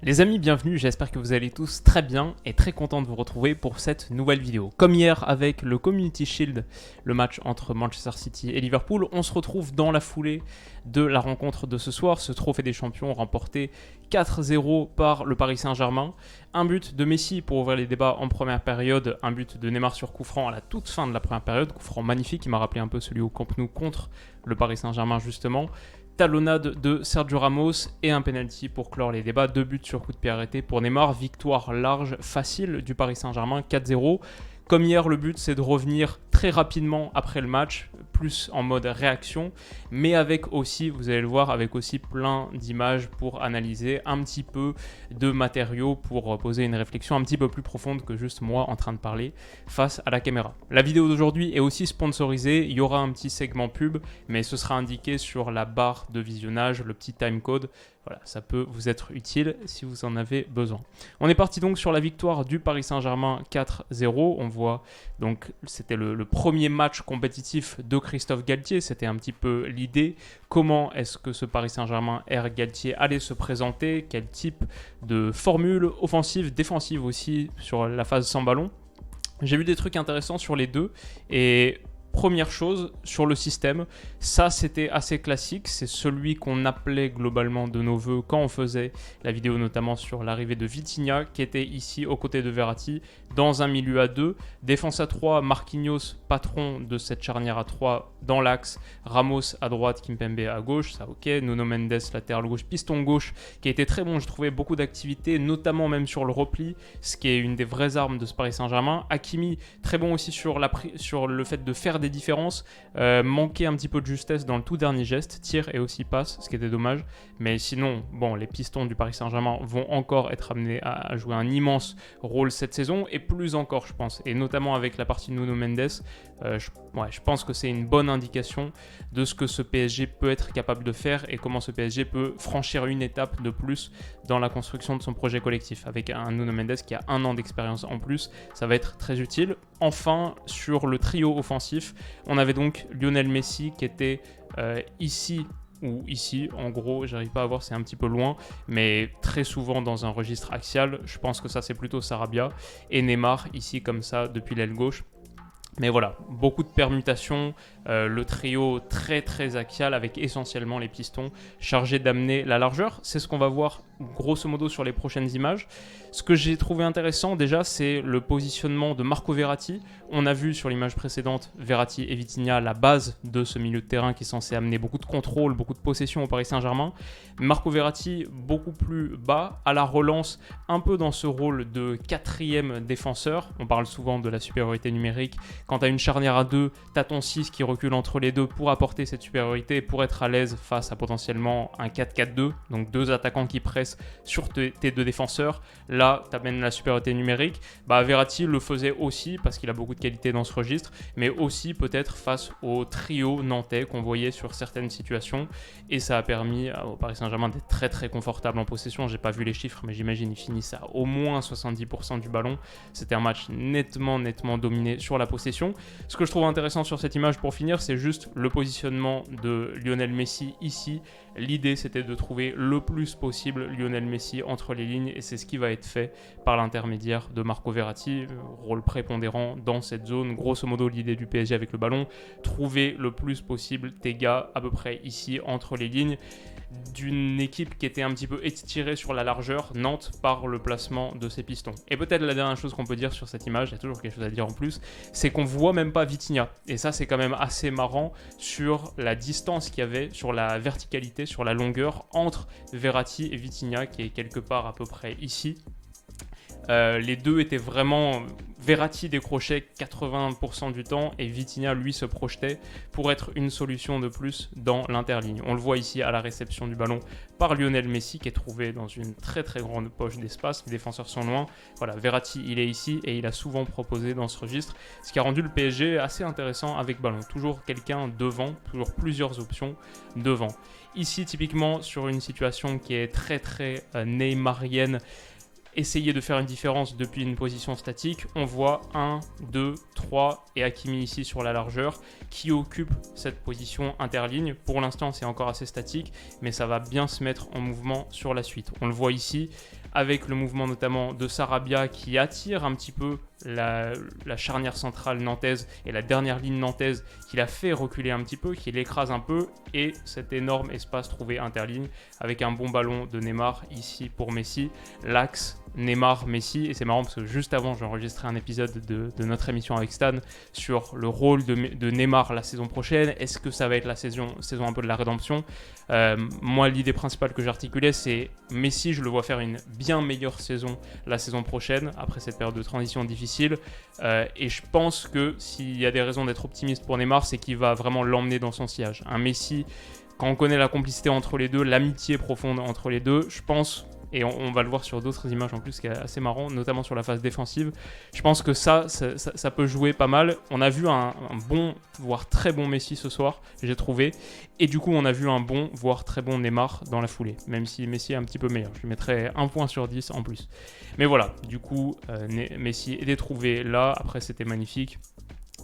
Les amis, bienvenue, j'espère que vous allez tous très bien et très content de vous retrouver pour cette nouvelle vidéo. Comme hier avec le Community Shield, le match entre Manchester City et Liverpool, on se retrouve dans la foulée de la rencontre de ce soir, ce trophée des champions remporté 4-0 par le Paris Saint-Germain. Un but de Messi pour ouvrir les débats en première période, un but de Neymar sur coup franc à la toute fin de la première période, coup franc magnifique qui m'a rappelé un peu celui au Camp Nou contre le Paris Saint-Germain justement. Talonnade de Sergio Ramos et un penalty pour clore les débats. 2 buts sur coup de pied arrêté pour Neymar. Victoire large, facile du Paris Saint-Germain, 4-0. Comme hier, le but c'est de revenir très rapidement après le match, plus en mode réaction, mais avec aussi, vous allez le voir, avec aussi plein d'images pour analyser, un petit peu de matériaux pour poser une réflexion un petit peu plus profonde que juste moi en train de parler face à la caméra. La vidéo d'aujourd'hui est aussi sponsorisée, il y aura un petit segment pub, mais ce sera indiqué sur la barre de visionnage, le petit timecode. Voilà, ça peut vous être utile si vous en avez besoin. On est parti donc sur la victoire du Paris Saint-Germain 4-0. On voit donc c'était le premier match compétitif de Christophe Galtier. C'était un petit peu l'idée. Comment est-ce que ce Paris Saint-Germain R Galtier allait se présenter? Quel type de formule offensive, défensive aussi sur la phase sans ballon? J'ai vu des trucs intéressants sur les deux et première chose, sur le système, ça c'était assez classique, c'est celui qu'on appelait globalement de nos voeux quand on faisait la vidéo notamment sur l'arrivée de Vitinha qui était ici aux côtés de Verratti dans un milieu à 2, défense à 3, Marquinhos patron de cette charnière à 3 dans l'axe, Ramos à droite, Kimpembe à gauche, ça ok, Nuno Mendes latéral gauche, piston gauche qui a été très bon, je trouvais beaucoup d'activité, notamment même sur le repli, ce qui est une des vraies armes de ce Paris Saint-Germain. Hakimi très bon aussi sur le fait de faire des différences, manquait un petit peu de justesse dans le tout dernier geste, tir et aussi passe, ce qui était dommage, mais sinon, bon, les pistons du Paris Saint-Germain vont encore être amenés à jouer un immense rôle cette saison, et plus encore je pense, et notamment avec la partie de Nuno Mendes, je pense que c'est une bonne indication de ce que ce PSG peut être capable de faire et comment ce PSG peut franchir une étape de plus dans la construction de son projet collectif. Avec un Nuno Mendes qui a 1 an d'expérience en plus, ça va être très utile. Enfin, sur le trio offensif, on avait donc Lionel Messi qui était ici ou ici, en gros, j'arrive pas à voir, c'est un petit peu loin, mais très souvent dans un registre axial, je pense que ça c'est plutôt Sarabia, et Neymar ici comme ça depuis l'aile gauche. Mais voilà, beaucoup de permutations, le trio très très axial avec essentiellement les pistons chargés d'amener la largeur. C'est ce qu'on va voir grosso modo sur les prochaines images. Ce que j'ai trouvé intéressant déjà, c'est le positionnement de Marco Verratti. On a vu sur l'image précédente Verratti et Vitinha, la base de ce milieu de terrain qui est censé amener beaucoup de contrôle, beaucoup de possession au Paris Saint-Germain. Marco Verratti beaucoup plus bas, à la relance, un peu dans ce rôle de 4e défenseur. On parle souvent de la supériorité numérique. Quand tu as une charnière à 2, tu as ton 6 qui recule entre les deux pour apporter cette supériorité, pour être à l'aise face à potentiellement un 4-4-2, donc 2 attaquants qui pressent sur tes 2 défenseurs. Là, tu amènes la supériorité numérique. Verratti le faisait aussi parce qu'il a beaucoup de qualité dans ce registre, mais aussi peut-être face au trio nantais qu'on voyait sur certaines situations. Et ça a permis au Paris Saint-Germain d'être très très confortable en possession. J'ai pas vu les chiffres, mais j'imagine qu'ils finissent à au moins 70% du ballon. C'était un match nettement dominé sur la possession. Ce que je trouve intéressant sur cette image pour finir, c'est juste le positionnement de Lionel Messi ici. L'idée, c'était de trouver le plus possible Lionel Messi entre les lignes et c'est ce qui va être fait par l'intermédiaire de Marco Verratti, rôle prépondérant dans cette zone. Grosso modo, l'idée du PSG avec le ballon, trouver le plus possible tes gars à peu près ici entre les lignes d'une équipe qui était un petit peu étirée sur la largeur, Nantes, par le placement de ses pistons. Et peut-être la dernière chose qu'on peut dire sur cette image, il y a toujours quelque chose à dire en plus, c'est qu'on voit même pas Vitinha. Et ça, c'est quand même assez marrant sur la distance qu'il y avait, sur la verticalité, sur la longueur entre Verratti et Vitinha, qui est quelque part à peu près ici. Les deux étaient vraiment... Verratti décrochait 80% du temps et Vitinha, lui, se projetait pour être une solution de plus dans l'interligne. On le voit ici à la réception du ballon par Lionel Messi qui est trouvé dans une très très grande poche d'espace. Les défenseurs sont loin. Voilà, Verratti, il est ici et il a souvent proposé dans ce registre, ce qui a rendu le PSG assez intéressant avec ballon. Toujours quelqu'un devant, toujours plusieurs options devant. Ici, typiquement, sur une situation qui est très très neymarienne, essayer de faire une différence depuis une position statique, on voit 1, 2, 3 et Hakimi ici sur la largeur qui occupe cette position interligne. Pour l'instant, c'est encore assez statique, mais ça va bien se mettre en mouvement sur la suite. On le voit ici, avec le mouvement notamment de Sarabia qui attire un petit peu la charnière centrale nantaise et la dernière ligne nantaise qui la fait reculer un petit peu, qui l'écrase un peu, et cet énorme espace trouvé interligne avec un bon ballon de Neymar ici pour Messi, l'axe Neymar-Messi. Et c'est marrant parce que juste avant, j'ai enregistré un épisode de notre émission avec Stan sur le rôle de Neymar la saison prochaine. Est-ce que ça va être la saison un peu de la rédemption? Moi, l'idée principale que j'articulais, c'est Messi, je le vois faire une bien meilleure saison la saison prochaine, après cette période de transition difficile. Et je pense que s'il y a des raisons d'être optimiste pour Neymar, c'est qu'il va vraiment l'emmener dans son sillage. Un Messi, quand on connaît la complicité entre les deux, l'amitié profonde entre les deux, je pense... Et on va le voir sur d'autres images en plus, qui est assez marrant, notamment sur la phase défensive. Je pense que ça peut jouer pas mal. On a vu un bon, voire très bon Messi ce soir, j'ai trouvé. Et du coup, on a vu un bon, voire très bon Neymar dans la foulée. Même si Messi est un petit peu meilleur. Je lui mettrais 1 point sur 10 en plus. Mais voilà, du coup, Messi est trouvé là. Après, c'était magnifique.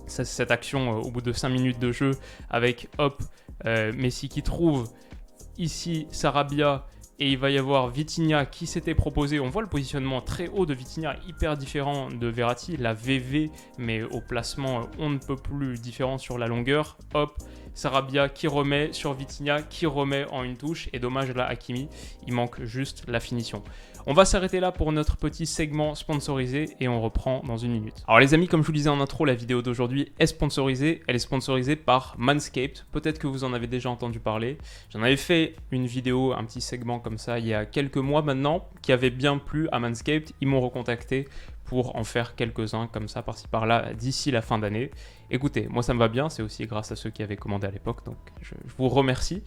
Cette action au bout de 5 minutes de jeu avec, hop, Messi qui trouve ici Sarabia. Et il va y avoir Vitinha qui s'était proposé. On voit le positionnement très haut de Vitinha, hyper différent de Verratti. La VV, mais au placement, on ne peut plus différent sur la longueur. Hop, Sarabia qui remet sur Vitinha, qui remet en une touche. Et dommage là, Hakimi, il manque juste la finition. On va s'arrêter là pour notre petit segment sponsorisé et on reprend dans une minute. Alors les amis, comme je vous le disais en intro, la vidéo d'aujourd'hui est sponsorisée. Elle est sponsorisée par Manscaped. Peut-être que vous en avez déjà entendu parler. J'en avais fait une vidéo, un petit segment comme ça il y a quelques mois maintenant, qui avait bien plu à Manscaped. Ils m'ont recontacté pour en faire quelques-uns comme ça, par-ci par-là, d'ici la fin d'année. Écoutez, moi ça me va bien, c'est aussi grâce à ceux qui avaient commandé à l'époque, donc je vous remercie.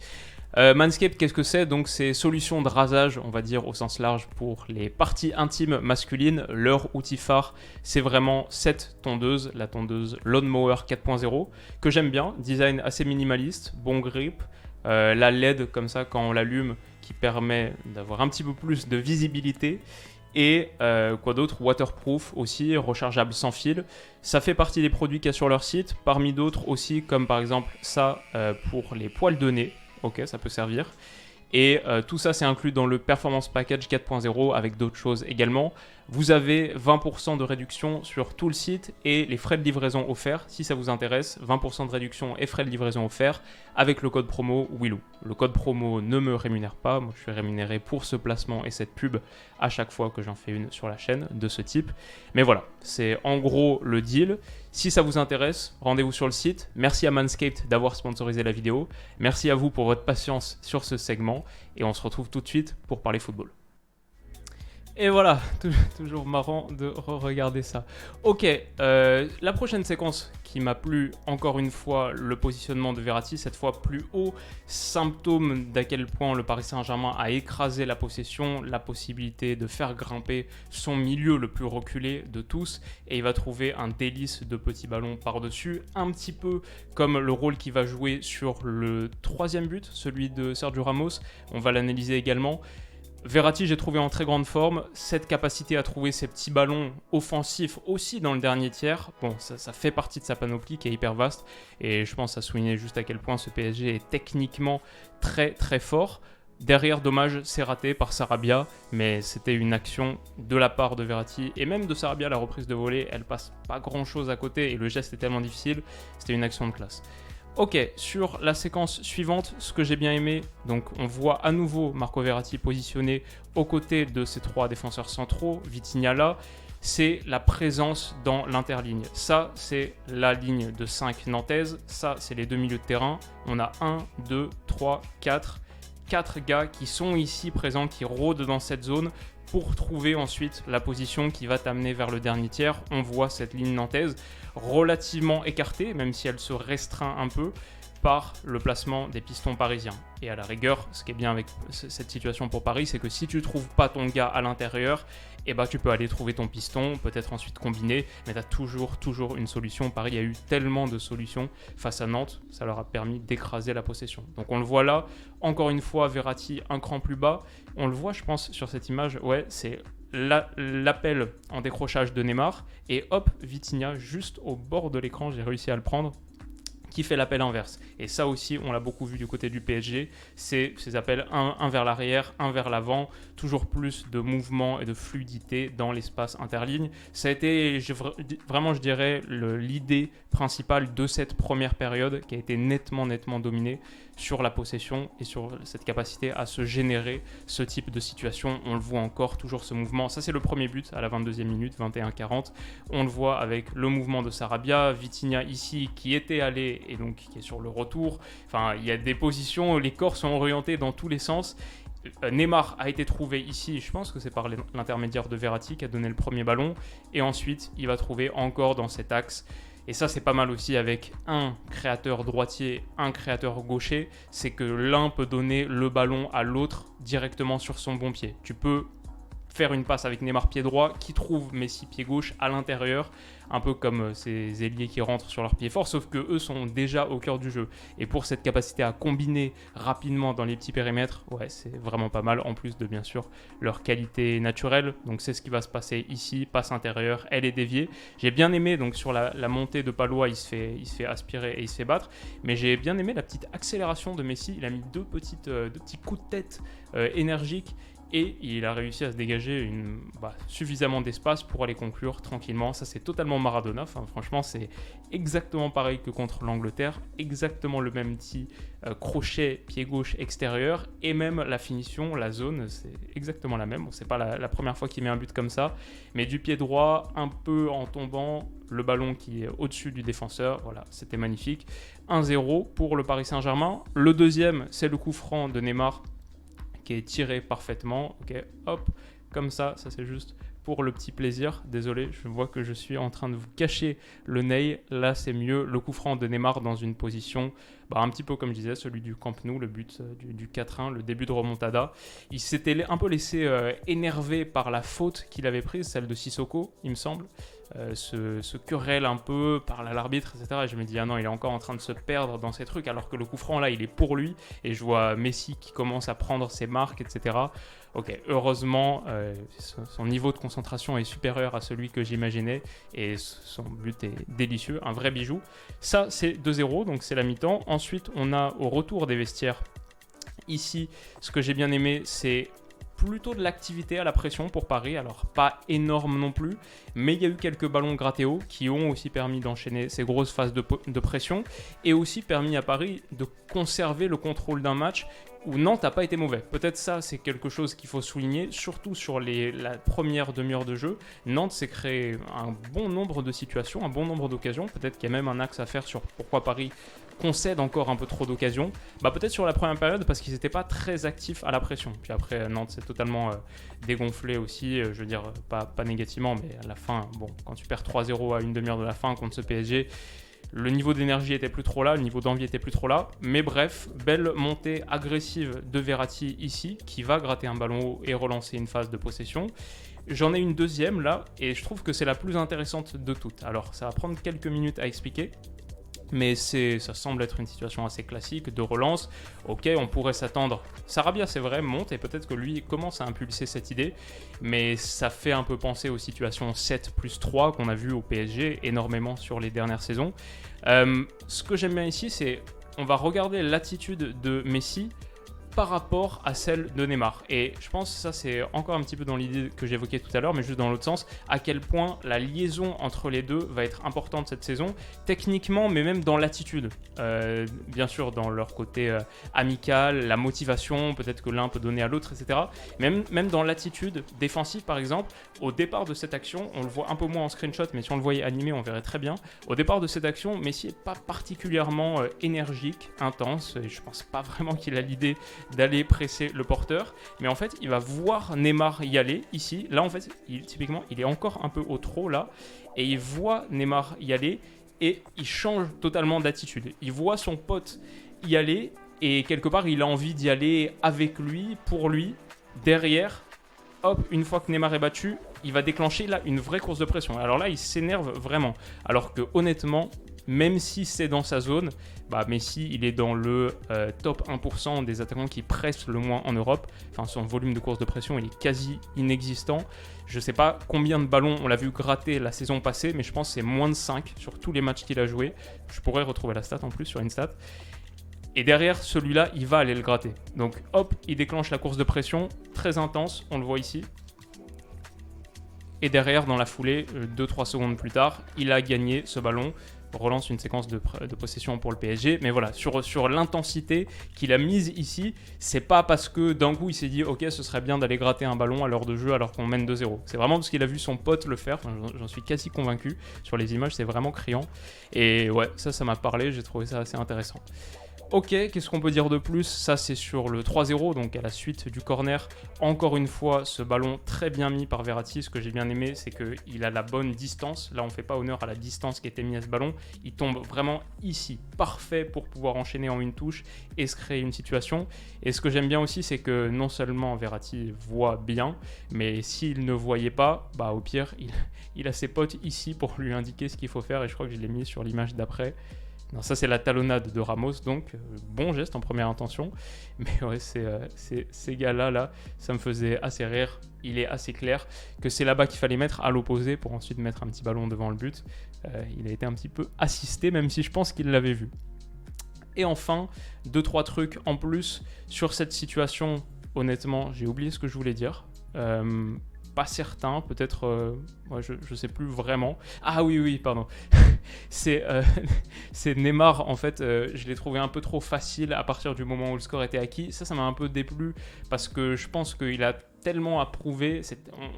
Manscaped, qu'est-ce que c'est? Donc c'est solution de rasage, on va dire au sens large, pour les parties intimes masculines. Leur outil phare, c'est vraiment cette tondeuse, la tondeuse Lawnmower 4.0, que j'aime bien, design assez minimaliste, bon grip, la LED comme ça quand on l'allume, qui permet d'avoir un petit peu plus de visibilité. Et quoi d'autre? Waterproof aussi, rechargeable sans fil. Ça fait partie des produits qu'il y a sur leur site, parmi d'autres aussi, comme par exemple ça pour les poils de nez. Ok, ça peut servir. Et tout ça, c'est inclus dans le Performance Package 4.0 avec d'autres choses également. Vous avez 20% de réduction sur tout le site et les frais de livraison offerts. Si ça vous intéresse, 20% de réduction et frais de livraison offerts avec le code promo Willou. Le code promo ne me rémunère pas. Moi, je suis rémunéré pour ce placement et cette pub à chaque fois que j'en fais une sur la chaîne de ce type. Mais voilà, c'est en gros le deal. Si ça vous intéresse, rendez-vous sur le site. Merci à Manscaped d'avoir sponsorisé la vidéo. Merci à vous pour votre patience sur ce segment. Et on se retrouve tout de suite pour parler football. Et voilà, toujours marrant de regarder ça. Ok, la prochaine séquence qui m'a plu, encore une fois, le positionnement de Verratti, cette fois plus haut, symptôme d'à quel point le Paris Saint-Germain a écrasé la possession, la possibilité de faire grimper son milieu le plus reculé de tous, et il va trouver un délice de petits ballons par-dessus, un petit peu comme le rôle qu'il va jouer sur le 3e but, celui de Sergio Ramos, on va l'analyser également. Verratti, j'ai trouvé en très grande forme, cette capacité à trouver ces petits ballons offensifs aussi dans le dernier tiers, bon, ça fait partie de sa panoplie qui est hyper vaste, et je pense à souligner juste à quel point ce PSG est techniquement très très fort. Derrière, dommage, c'est raté par Sarabia, mais c'était une action de la part de Verratti, et même de Sarabia, la reprise de volée, elle passe pas grand chose à côté, et le geste est tellement difficile, c'était une action de classe. Ok, sur la séquence suivante, ce que j'ai bien aimé, donc on voit à nouveau Marco Verratti positionné aux côtés de ces 3 défenseurs centraux, Vitinha là, c'est la présence dans l'interligne. Ça, c'est la ligne de 5 nantaise, ça, c'est les 2 milieux de terrain. On a 1, 2, 3, 4 gars qui sont ici présents, qui rôdent dans cette zone pour trouver ensuite la position qui va t'amener vers le dernier tiers. On voit cette ligne nantaise relativement écartée, même si elle se restreint un peu par le placement des pistons parisiens. Et à la rigueur, ce qui est bien avec cette situation pour Paris, c'est que si tu ne trouves pas ton gars à l'intérieur, eh ben, tu peux aller trouver ton piston, peut-être ensuite combiner, mais tu as toujours une solution. Paris a eu tellement de solutions face à Nantes, ça leur a permis d'écraser la possession. Donc on le voit là, encore une fois, Verratti un cran plus bas. On le voit, je pense, sur cette image, ouais, c'est l'appel en décrochage de Neymar, et hop, Vitinha juste au bord de l'écran, j'ai réussi à le prendre, qui fait l'appel inverse. Et ça aussi, on l'a beaucoup vu du côté du PSG, c'est ces appels un vers l'arrière, un vers l'avant, toujours plus de mouvement et de fluidité dans l'espace interligne. Ça a été vraiment, je dirais, l'idée principale de cette première période qui a été nettement dominée sur la possession et sur cette capacité à se générer ce type de situation. On le voit encore, toujours ce mouvement. Ça, c'est le premier but à la 22e minute, 21-40. On le voit avec le mouvement de Sarabia, Vitinha ici qui était allé et donc qui est sur le retour. Enfin, il y a des positions, les corps sont orientés dans tous les sens. Neymar a été trouvé ici, je pense que c'est par l'intermédiaire de Verratti qui a donné le premier ballon, et ensuite il va trouver encore dans cet axe. Et ça, c'est pas mal aussi avec un créateur droitier, un créateur gaucher, c'est que l'un peut donner le ballon à l'autre directement sur son bon pied. Tu peux faire une passe avec Neymar pied droit qui trouve Messi pied gauche à l'intérieur, un peu comme ces ailiers qui rentrent sur leur pied fort, sauf que eux sont déjà au cœur du jeu. Et pour cette capacité à combiner rapidement dans les petits périmètres, ouais, c'est vraiment pas mal, en plus de bien sûr leur qualité naturelle. Donc c'est ce qui va se passer ici, passe intérieure, elle est déviée. J'ai bien aimé, donc sur la montée de Palois, il se fait aspirer et il se fait battre, mais j'ai bien aimé la petite accélération de Messi. Il a mis deux petits coups de tête énergiques, et il a réussi à se dégager suffisamment d'espace pour aller conclure tranquillement. Ça, c'est totalement Maradona. Enfin, franchement, c'est exactement pareil que contre l'Angleterre. Exactement le même petit crochet pied gauche extérieur. Et même la finition, la zone, c'est exactement la même. Bon, c'est pas la première fois qu'il met un but comme ça. Mais du pied droit, un peu en tombant, le ballon qui est au-dessus du défenseur. Voilà, c'était magnifique. 1-0 pour le Paris Saint-Germain. Le deuxième, c'est le coup franc de Neymar qui est tiré parfaitement. Ok, hop, comme ça c'est juste pour le petit plaisir. Désolé, je vois que je suis en train de vous cacher le nez. Là, c'est mieux. Le coup franc de Neymar dans une position, un petit peu comme je disais, celui du Camp Nou, le but du 4-1, le début de remontada. Il s'était un peu laissé énerver par la faute qu'il avait prise, celle de Sissoko, il me semble. Se querelle un peu, parle à l'arbitre, etc. Et je me dis, ah non, il est encore en train de se perdre dans ces trucs, alors que le coup franc, là, il est pour lui. Et je vois Messi qui commence à prendre ses marques, etc. Ok, heureusement, son niveau de concentration est supérieur à celui que j'imaginais. Et son but est délicieux, un vrai bijou. Ça, c'est 2-0, donc c'est la mi-temps. Ensuite, on a au retour des vestiaires, ici, ce que j'ai bien aimé, c'est plutôt de l'activité à la pression pour Paris, alors pas énorme non plus, mais il y a eu quelques ballons grattés hauts qui ont aussi permis d'enchaîner ces grosses phases de pression et aussi permis à Paris de conserver le contrôle d'un match où Nantes n'a pas été mauvais. Peut-être ça, c'est quelque chose qu'il faut souligner, surtout sur la première demi-heure de jeu. Nantes s'est créé un bon nombre de situations, un bon nombre d'occasions. Peut-être qu'il y a même un axe à faire sur pourquoi Paris concède encore un peu trop d'occasions. Peut-être sur la première période parce qu'ils n'étaient pas très actifs à la pression. Puis après, Nantes s'est totalement dégonflé aussi, je veux dire, pas négativement, mais à la fin, quand tu perds 3-0 à une demi-heure de la fin contre ce PSG, le niveau d'énergie était plus trop là, le niveau d'envie était plus trop là. Mais bref, belle montée agressive de Verratti ici, qui va gratter un ballon haut et relancer une phase de possession. J'en ai une deuxième là, et je trouve que c'est la plus intéressante de toutes. Alors, ça va prendre quelques minutes à expliquer. Mais ça semble être une situation assez classique de relance. Ok, on pourrait s'attendre. Sarabia, c'est vrai, monte et peut-être que lui commence à impulser cette idée. Mais ça fait un peu penser aux situations 7+3 qu'on a vues au PSG énormément sur les dernières saisons. Ce que j'aime bien ici, c'est on va regarder l'attitude de Messi par rapport à celle de Neymar. Et je pense que ça, c'est encore un petit peu dans l'idée que j'évoquais tout à l'heure, mais juste dans l'autre sens, à quel point la liaison entre les deux va être importante cette saison, techniquement, mais même dans l'attitude. Bien sûr, dans leur côté amical, la motivation, peut-être que l'un peut donner à l'autre, etc. Même dans l'attitude défensive, par exemple, au départ de cette action, on le voit un peu moins en screenshot, mais si on le voyait animé, on verrait très bien. Au départ de cette action, Messi n'est pas particulièrement énergique, intense, et je pense pas vraiment qu'il a l'idée d'aller presser le porteur, mais en fait il va voir Neymar y aller ici, là en fait typiquement il est encore un peu au trop là, et il voit Neymar y aller et il change totalement d'attitude, il voit son pote y aller et quelque part il a envie d'y aller avec lui, pour lui, derrière, hop, une fois que Neymar est battu, il va déclencher là une vraie course de pression. Alors là il s'énerve vraiment, alors que honnêtement même si c'est dans sa zone, Messi, il est dans le top 1% des attaquants qui pressent le moins en Europe. Enfin, son volume de course de pression, il est quasi inexistant. Je ne sais pas combien de ballons on l'a vu gratter la saison passée, mais je pense que c'est moins de 5 sur tous les matchs qu'il a joué. Je pourrais retrouver la stat en plus sur une stat. Et derrière, celui-là, il va aller le gratter. Donc, hop, il déclenche la course de pression, très intense, on le voit ici. Et derrière, dans la foulée, 2-3 secondes plus tard, il a gagné ce ballon, relance une séquence de possession pour le PSG. Mais voilà, sur l'intensité qu'il a mise ici, c'est pas parce que d'un coup il s'est dit ok, ce serait bien d'aller gratter un ballon à l'heure de jeu alors qu'on mène 2-0. C'est vraiment parce qu'il a vu son pote le faire, j'en suis quasi convaincu. Sur les images, c'est vraiment criant. Et ouais, ça m'a parlé, j'ai trouvé ça assez intéressant. Ok, qu'est-ce qu'on peut dire de plus? Ça, c'est sur le 3-0, donc à la suite du corner. Encore une fois, ce ballon très bien mis par Verratti. Ce que j'ai bien aimé, c'est qu'il a la bonne distance. Là, on ne fait pas honneur à la distance qui était mise à ce ballon. Il tombe vraiment ici, parfait pour pouvoir enchaîner en une touche et se créer une situation. Et ce que j'aime bien aussi, c'est que non seulement Verratti voit bien, mais s'il ne voyait pas, au pire, il a ses potes ici pour lui indiquer ce qu'il faut faire. Et je crois que je l'ai mis sur l'image d'après. Non, ça c'est la talonnade de Ramos, donc bon geste en première intention. Mais ouais, ces gars-là, là, ça me faisait assez rire. Il est assez clair que c'est là-bas qu'il fallait mettre à l'opposé pour ensuite mettre un petit ballon devant le but. Il a été un petit peu assisté, même si je pense qu'il l'avait vu. Et enfin, 2-3 trucs en plus sur cette situation. Honnêtement, j'ai oublié ce que je voulais dire. Pas certain, peut-être, je sais plus vraiment. Ah oui, pardon. c'est Neymar, en fait, je l'ai trouvé un peu trop facile à partir du moment où le score était acquis. Ça m'a un peu déplu parce que je pense qu'il a tellement à prouver.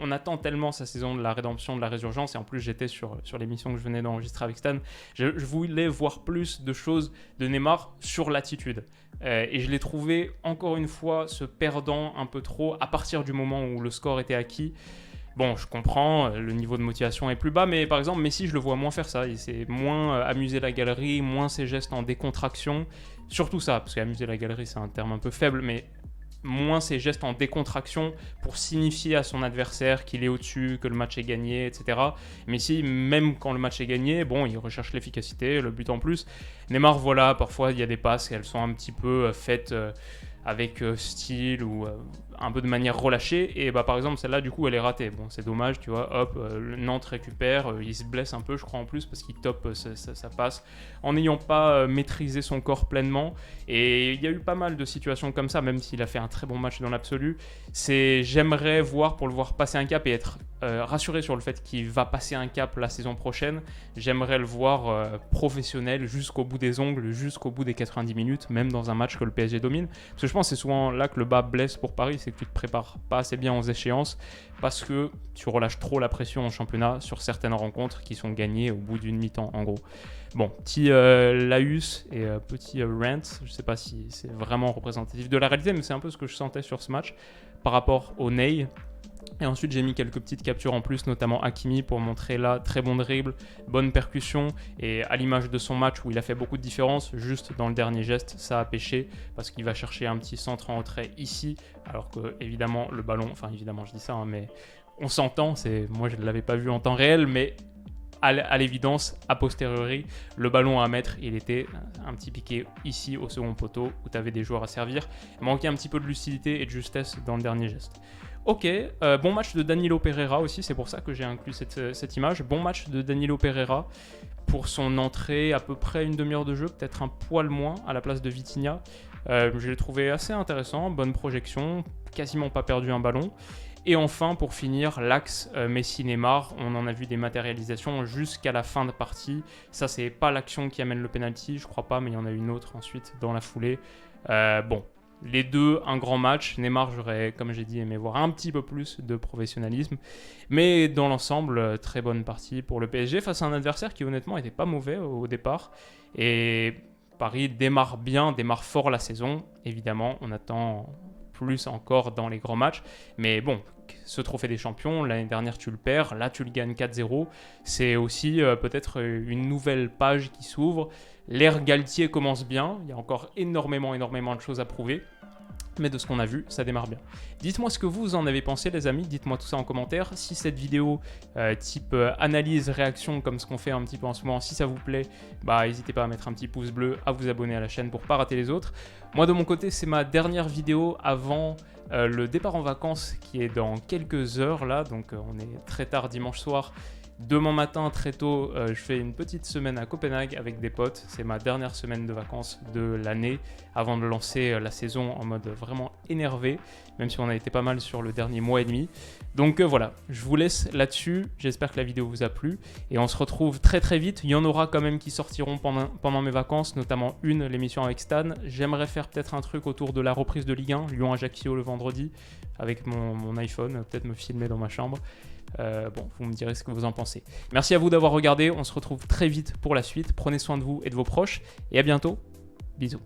On attend tellement sa saison de la rédemption, de la résurgence. Et en plus, j'étais sur l'émission que je venais d'enregistrer avec Stan. Je voulais voir plus de choses de Neymar sur l'attitude. Et je l'ai trouvé, encore une fois, se perdant un peu trop à partir du moment où le score était acquis. Bon, je comprends, le niveau de motivation est plus bas, mais par exemple, Messi, je le vois moins faire ça. C'est moins amuser la galerie, moins ses gestes en décontraction. Surtout ça, parce qu'amuser la galerie, c'est un terme un peu faible, mais moins ses gestes en décontraction pour signifier à son adversaire qu'il est au-dessus, que le match est gagné, etc. Messi, même quand le match est gagné, bon, il recherche l'efficacité, le but en plus. Neymar, voilà, parfois, il y a des passes, elles sont un petit peu faites avec style ou un peu de manière relâchée. Et par exemple, celle-là, du coup, elle est ratée. Bon, c'est dommage, tu vois. Hop, Nantes récupère. Il se blesse un peu, je crois, en plus, parce qu'il top sa passe en n'ayant pas maîtrisé son corps pleinement. Et il y a eu pas mal de situations comme ça, même s'il a fait un très bon match dans l'absolu. J'aimerais pour le voir passer un cap et être rassuré sur le fait qu'il va passer un cap la saison prochaine. J'aimerais le voir professionnel jusqu'au bout des ongles, jusqu'au bout des 90 minutes, même dans un match que le PSG domine. Parce que je pense que c'est souvent là que le bas blesse pour Paris, c'est que tu te prépares pas assez bien aux échéances parce que tu relâches trop la pression en championnat sur certaines rencontres qui sont gagnées au bout d'une mi-temps en gros. Bon, petit laïus et petit rant, je sais pas si c'est vraiment représentatif de la réalité, mais c'est un peu ce que je sentais sur ce match par rapport au Ney. Et ensuite, j'ai mis quelques petites captures en plus, notamment Hakimi, pour montrer là, très bon dribble, bonne percussion. Et à l'image de son match où il a fait beaucoup de différence, juste dans le dernier geste, ça a pêché parce qu'il va chercher un petit centre en retrait ici. Alors que, évidemment, le ballon, enfin, évidemment, je dis ça, mais on s'entend. Moi, je ne l'avais pas vu en temps réel, mais à l'évidence, a posteriori, le ballon à mettre, il était un petit piqué ici au second poteau où tu avais des joueurs à servir. Il manquait un petit peu de lucidité et de justesse dans le dernier geste. Ok, bon match de Danilo Pereira aussi, c'est pour ça que j'ai inclus cette image. Bon match de Danilo Pereira pour son entrée, à peu près une demi-heure de jeu, peut-être un poil moins à la place de Vitinha. Je l'ai trouvé assez intéressant, bonne projection, quasiment pas perdu un ballon. Et enfin, pour finir, l'axe Messi-Neymar, on en a vu des matérialisations jusqu'à la fin de partie. Ça, c'est pas l'action qui amène le penalty, je crois pas, mais il y en a une autre ensuite dans la foulée. Bon. Les deux, un grand match. Neymar, j'aurais, comme j'ai dit, aimé voir un petit peu plus de professionnalisme. Mais dans l'ensemble, très bonne partie pour le PSG face à un adversaire qui honnêtement n'était pas mauvais au départ. Et Paris démarre bien, démarre fort la saison. Évidemment, on attend plus encore dans les grands matchs. Mais bon, ce trophée des champions, l'année dernière tu le perds, là tu le gagnes 4-0. C'est aussi peut-être une nouvelle page qui s'ouvre. L'ère Galtier commence bien, il y a encore énormément de choses à prouver. mais de ce qu'on a vu, ça démarre bien. Dites-moi ce que vous en avez pensé, les amis, dites-moi tout ça en commentaire. Si cette vidéo type analyse, réaction, comme ce qu'on fait un petit peu en ce moment, si ça vous plaît, bah n'hésitez pas à mettre un petit pouce bleu, à vous abonner à la chaîne pour pas rater les autres. Moi de mon côté, c'est ma dernière vidéo avant le départ en vacances qui est dans quelques heures là, donc on est très tard dimanche soir. Demain matin, très tôt, je fais une petite semaine à Copenhague avec des potes. C'est ma dernière semaine de vacances de l'année avant de lancer la saison en mode vraiment énervé, même si on a été pas mal sur le dernier mois et demi. Donc voilà, je vous laisse là-dessus. J'espère que la vidéo vous a plu et on se retrouve très très vite. Il y en aura quand même qui sortiront pendant mes vacances, notamment l'émission avec Stan. J'aimerais faire peut-être un truc autour de la reprise de Ligue 1, Lyon-Ajaccio le vendredi, avec mon iPhone, peut-être me filmer dans ma chambre. Bon, vous me direz ce que vous en pensez. Merci à vous d'avoir regardé, on se retrouve très vite pour la suite. Prenez soin de vous et de vos proches et à bientôt. Bisous.